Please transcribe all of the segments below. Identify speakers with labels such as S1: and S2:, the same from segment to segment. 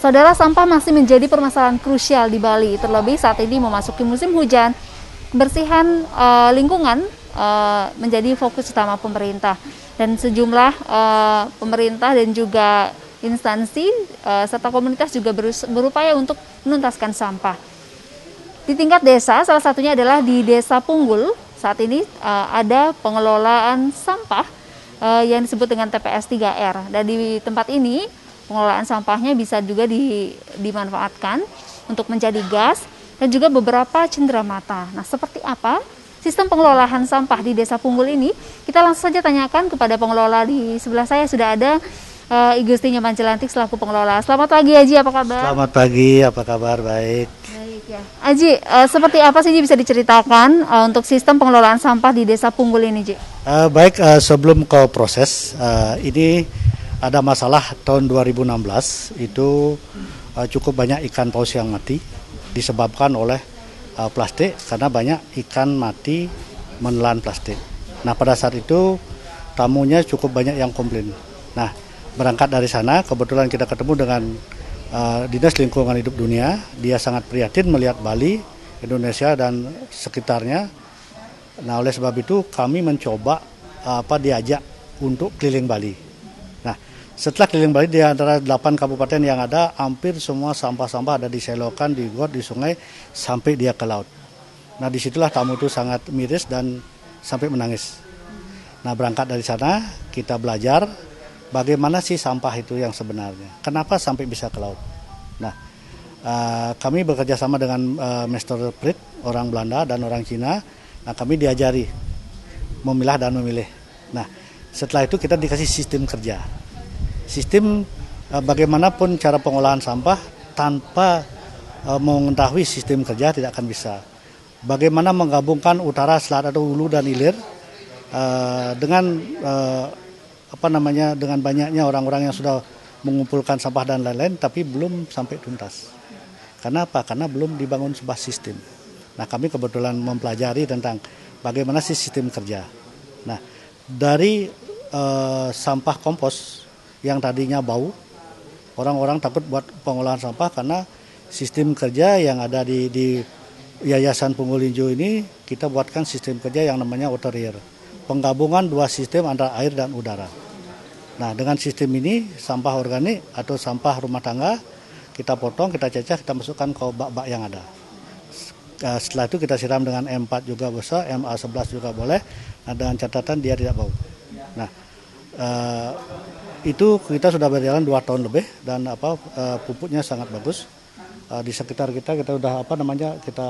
S1: Saudara, sampah masih menjadi permasalahan krusial di Bali, terlebih saat ini memasuki musim hujan. Kebersihan lingkungan menjadi fokus utama pemerintah, dan sejumlah pemerintah dan juga instansi serta komunitas juga berupaya untuk menuntaskan sampah. Di tingkat desa, salah satunya adalah di Desa Punggul. Saat ini ada pengelolaan sampah yang disebut dengan TPS 3R, dan di tempat ini pengelolaan sampahnya bisa juga dimanfaatkan untuk menjadi gas dan juga beberapa cenderamata. Nah, seperti apa sistem pengelolaan sampah di Desa Punggul ini? Kita langsung saja tanyakan kepada pengelola. Di sebelah saya sudah ada Igusti Nyoman Jelantik selaku pengelola. Selamat pagi, Aji, apa kabar?
S2: Selamat pagi, apa kabar? Baik.
S1: Baik ya. Aji, seperti apa sih Ji bisa diceritakan untuk sistem pengelolaan sampah di Desa Punggul ini, Ji?
S2: Baik, sebelum ke proses, ini ada masalah tahun 2016 itu cukup banyak ikan paus yang mati disebabkan oleh plastik, karena banyak ikan mati menelan plastik. Nah, pada saat itu tamunya cukup banyak yang komplain. Nah, berangkat dari sana kebetulan kita ketemu dengan Dinas Lingkungan Hidup Dunia. Dia sangat prihatin melihat Bali, Indonesia dan sekitarnya. Nah, oleh sebab itu kami mencoba diajak untuk keliling Bali. Nah, setelah keliling Bali di antara 8 kabupaten yang ada, hampir semua sampah-sampah ada diselokan, di got, di sungai, sampai dia ke laut. Nah, disitulah tamu itu sangat miris dan sampai menangis. Nah, berangkat dari sana kita belajar bagaimana sih sampah itu yang sebenarnya. Kenapa sampai bisa ke laut? Nah, kami bekerja sama dengan Mr. Prit, orang Belanda dan orang Cina. Nah, kami diajari memilah dan memilih. Nah, setelah itu kita dikasih sistem kerja. Sistem bagaimanapun cara pengolahan sampah tanpa mengetahui sistem kerja tidak akan bisa. Bagaimana menggabungkan utara, selatan, hulu dan hilir dengan dengan banyaknya orang-orang yang sudah mengumpulkan sampah dan lain-lain, tapi belum sampai tuntas. Karena apa? Karena belum dibangun sebuah sistem. Nah, kami kebetulan mempelajari tentang bagaimana sih sistem kerja. Nah, dari sampah kompos yang tadinya bau, orang-orang takut buat pengolahan sampah karena sistem kerja yang ada di Yayasan Punggul Injo ini, kita buatkan sistem kerja yang namanya water year. Penggabungan dua sistem antara air dan udara. Nah, dengan sistem ini sampah organik atau sampah rumah tangga kita potong, kita cecah, kita masukkan ke bak-bak yang ada. Setelah itu kita siram dengan M4 juga bisa, MA11 juga boleh. Nah, dengan catatan dia tidak bau. Nah, itu kita sudah berjalan 2 tahun lebih dan pupuknya sangat bagus. Di sekitar kita udah kita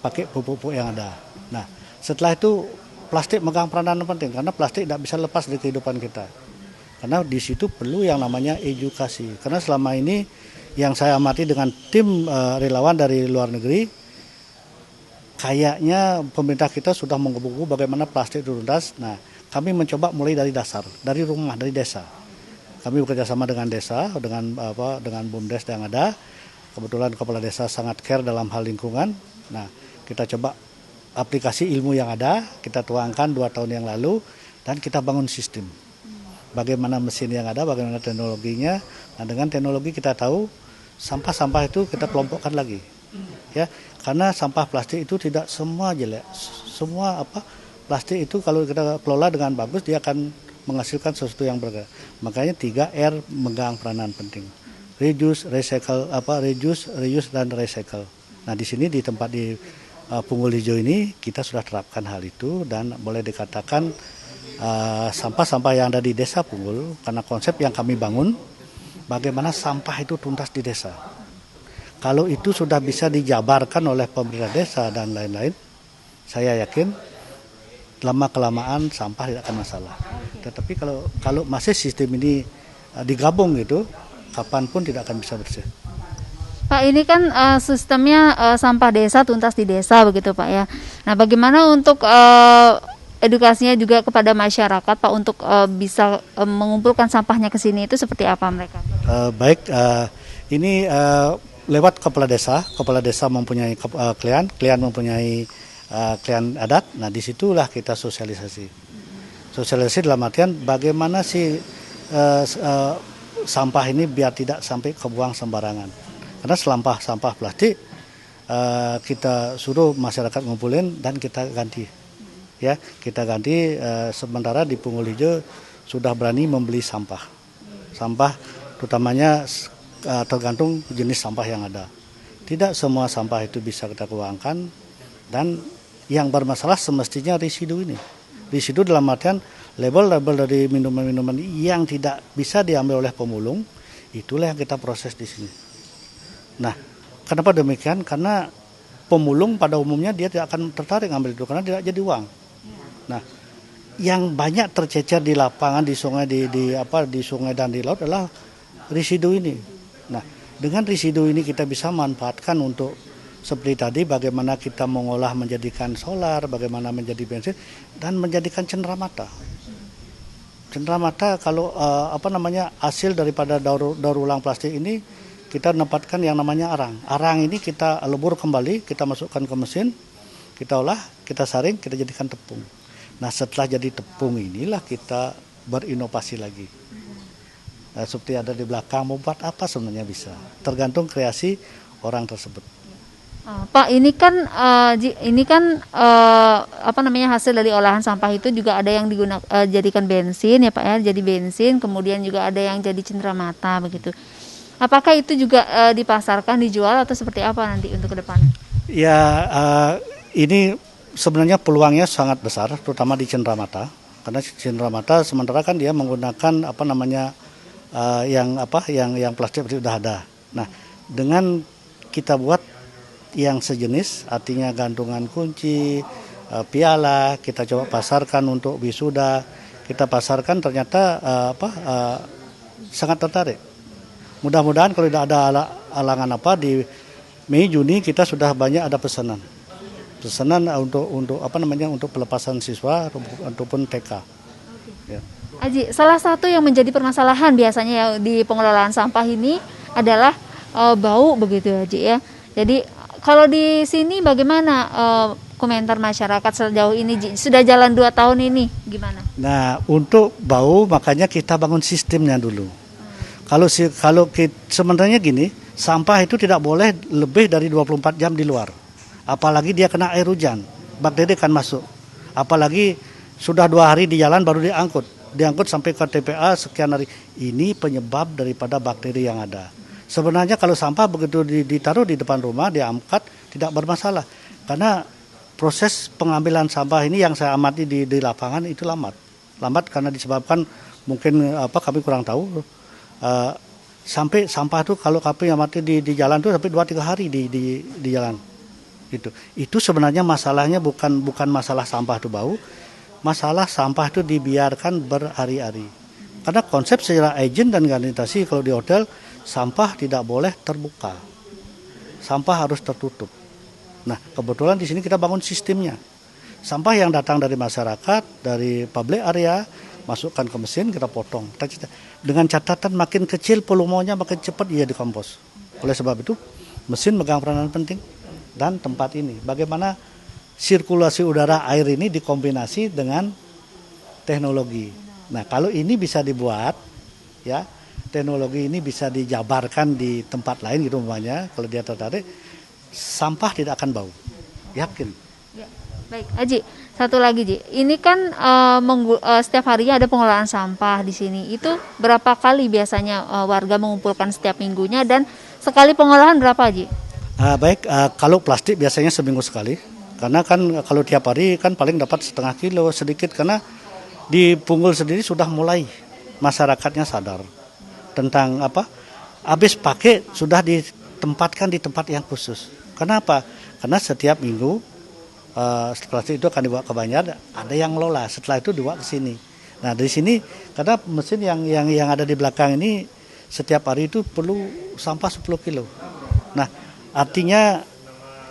S2: pakai pupuk yang ada. Nah, setelah itu plastik megang peranan penting karena plastik tidak bisa lepas dari kehidupan kita. Karena di situ perlu yang namanya edukasi. Karena selama ini yang saya amati dengan tim relawan dari luar negeri, kayaknya pemerintah kita sudah menggebu-gebu bagaimana plastik itu tuntas. Nah, kami mencoba mulai dari dasar, dari rumah, dari desa. Kami bekerja sama dengan desa, dengan BUMDes yang ada. Kebetulan kepala desa sangat care dalam hal lingkungan. Nah, kita coba aplikasi ilmu yang ada, kita tuangkan 2 tahun yang lalu, dan kita bangun sistem. Bagaimana mesin yang ada, bagaimana teknologinya. Nah, dengan teknologi kita tahu sampah-sampah itu kita kelompokkan lagi. Ya, karena sampah plastik itu tidak semua jelek. Semua plastik itu kalau kita kelola dengan bagus dia akan menghasilkan sesuatu yang bergerak. Makanya 3R megang peranan penting. Reduce, recycle, reuse dan recycle. Nah, di sini di tempat di Punggul Hijau ini kita sudah terapkan hal itu, dan boleh dikatakan sampah-sampah yang ada di Desa Punggul, karena konsep yang kami bangun bagaimana sampah itu tuntas di desa. Kalau itu sudah bisa dijabarkan oleh pemerintah desa dan lain-lain, saya yakin lama-kelamaan sampah tidak akan masalah. Tetapi kalau masih sistem ini digabung gitu, kapanpun tidak akan bisa bersih.
S1: Pak, ini kan sistemnya sampah desa tuntas di desa begitu Pak ya. Nah, bagaimana untuk edukasinya juga kepada masyarakat Pak untuk bisa mengumpulkan sampahnya ke sini, itu seperti apa mereka?
S2: Ini lewat kepala desa mempunyai klien mempunyai klien adat. Nah, disitulah kita sosialisasi dalam artian bagaimana sih sampah ini biar tidak sampai kebuang sembarangan. Karena sampah plastik kita suruh masyarakat ngumpulin dan kita ganti. Ya, kita ganti sementara di Punggul Hijau sudah berani membeli sampah. Sampah terutamanya tergantung jenis sampah yang ada. Tidak semua sampah itu bisa kita kuangkan, dan yang bermasalah semestinya residu ini. Residu dalam artian label-label dari minuman-minuman yang tidak bisa diambil oleh pemulung, itulah yang kita proses di sini. Nah, kenapa demikian? Karena pemulung pada umumnya dia tidak akan tertarik ngambil itu karena tidak jadi uang. Nah, yang banyak tercecer di lapangan, di sungai, di sungai dan di laut adalah residu ini. Nah, dengan residu ini kita bisa manfaatkan untuk seperti tadi bagaimana kita mengolah menjadikan solar, bagaimana menjadi bensin dan menjadikan cenderamata. Cenderamata kalau hasil daripada daur ulang plastik ini kita menempatkan yang namanya arang. Arang ini kita lebur kembali, kita masukkan ke mesin, kita olah, kita saring, kita jadikan tepung. Nah, setelah jadi tepung inilah kita berinovasi lagi. Nah, seperti ada di belakang, mau buat apa sebenarnya bisa. Tergantung kreasi orang tersebut.
S1: Pak, ini kan hasil dari olahan sampah itu juga ada yang jadikan bensin ya Pak ya, jadi bensin, kemudian juga ada yang jadi cenderamata begitu. Apakah itu juga dipasarkan, dijual atau seperti apa nanti untuk ke depan? Ya,
S2: ini sebenarnya peluangnya sangat besar, terutama di cenderamata. Karena cenderamata sementara kan dia menggunakan yang plastik sudah ada. Nah, dengan kita buat yang sejenis, artinya gantungan kunci, piala, kita coba pasarkan untuk wisuda, kita pasarkan ternyata sangat tertarik. Mudah-mudahan kalau tidak ada halangan di Mei Juni kita sudah banyak ada pesanan untuk pelepasan siswa ataupun TK. Ya.
S1: Aji, salah satu yang menjadi permasalahan biasanya ya di pengelolaan sampah ini adalah bau begitu Aji ya. Jadi kalau di sini bagaimana komentar masyarakat sejauh ini Ji? Sudah jalan 2 tahun ini gimana?
S2: Nah, untuk bau makanya kita bangun sistemnya dulu. Kalau sebenarnya gini, sampah itu tidak boleh lebih dari 24 jam di luar. Apalagi dia kena air hujan, bakteri akan masuk. Apalagi sudah 2 hari di jalan baru diangkut sampai ke TPA sekian hari. Ini penyebab daripada bakteri yang ada. Sebenarnya kalau sampah begitu ditaruh di depan rumah, diangkat, tidak bermasalah. Karena proses pengambilan sampah ini yang saya amati di lapangan itu lambat. Lambat karena disebabkan mungkin kami kurang tahu. Sampai sampah itu kalau kami amati di jalan itu sampai 2-3 hari di jalan. Itu sebenarnya masalahnya bukan masalah sampah itu bau. Masalah sampah itu dibiarkan berhari-hari. Karena konsep secara agent dan sanitasi kalau di hotel, sampah tidak boleh terbuka. Sampah harus tertutup. Nah, kebetulan di sini kita bangun sistemnya. Sampah yang datang dari masyarakat, dari public area, masukkan ke mesin, kita potong. Dengan catatan makin kecil volumenya makin cepat ia dikompos. Oleh sebab itu, mesin megang peranan penting. Dan tempat ini, bagaimana sirkulasi udara air ini dikombinasi dengan teknologi. Nah, kalau ini bisa dibuat, ya, teknologi ini bisa dijabarkan di tempat lain gitu umpamanya, kalau dia tertarik, sampah tidak akan bau, yakin.
S1: Ya, baik, Aji, satu lagi Ji, ini kan setiap harinya ada pengolahan sampah di sini. Itu berapa kali biasanya warga mengumpulkan setiap minggunya dan sekali pengolahan berapa Ji?
S2: Kalau plastik biasanya seminggu sekali, karena kan kalau tiap hari kan paling dapat setengah kilo sedikit, karena di Punggul sendiri sudah mulai masyarakatnya sadar tentang habis pakai sudah ditempatkan di tempat yang khusus. Kenapa? Karena setiap minggu plastik itu akan dibawa ke Banjar, ada yang ngelola, setelah itu dibawa ke sini. Nah, dari sini karena mesin yang ada di belakang ini setiap hari itu perlu sampah 10 kilo. Nah, artinya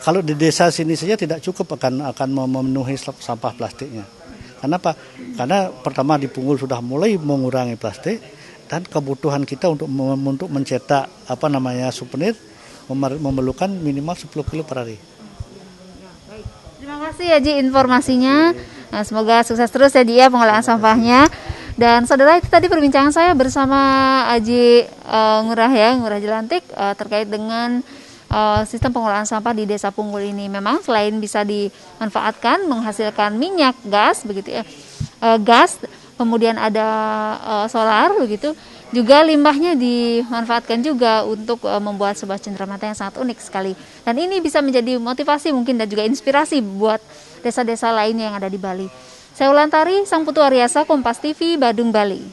S2: kalau di desa sini saja tidak cukup akan memenuhi sampah plastiknya. Kenapa? Karena pertama di Punggul sudah mulai mengurangi plastik, dan kebutuhan kita untuk mencetak souvenir memerlukan minimal 10 kilo per hari.
S1: Terima kasih ya Ji informasinya. Nah, semoga sukses terus ya Ji ya pengolahan sampahnya. Dan saudara, itu tadi perbincangan saya bersama Aji Ngurah Jelantik terkait dengan sistem pengelolaan sampah di Desa Punggul ini. Memang selain bisa dimanfaatkan menghasilkan minyak, gas begitu ya, gas, kemudian ada solar begitu, juga limbahnya dimanfaatkan juga untuk membuat sebuah cenderamata yang sangat unik sekali. Dan ini bisa menjadi motivasi mungkin dan juga inspirasi buat desa-desa lainnya yang ada di Bali. Saya Ulantari, Sang Putu Ariasa, Kompas TV, Badung, Bali.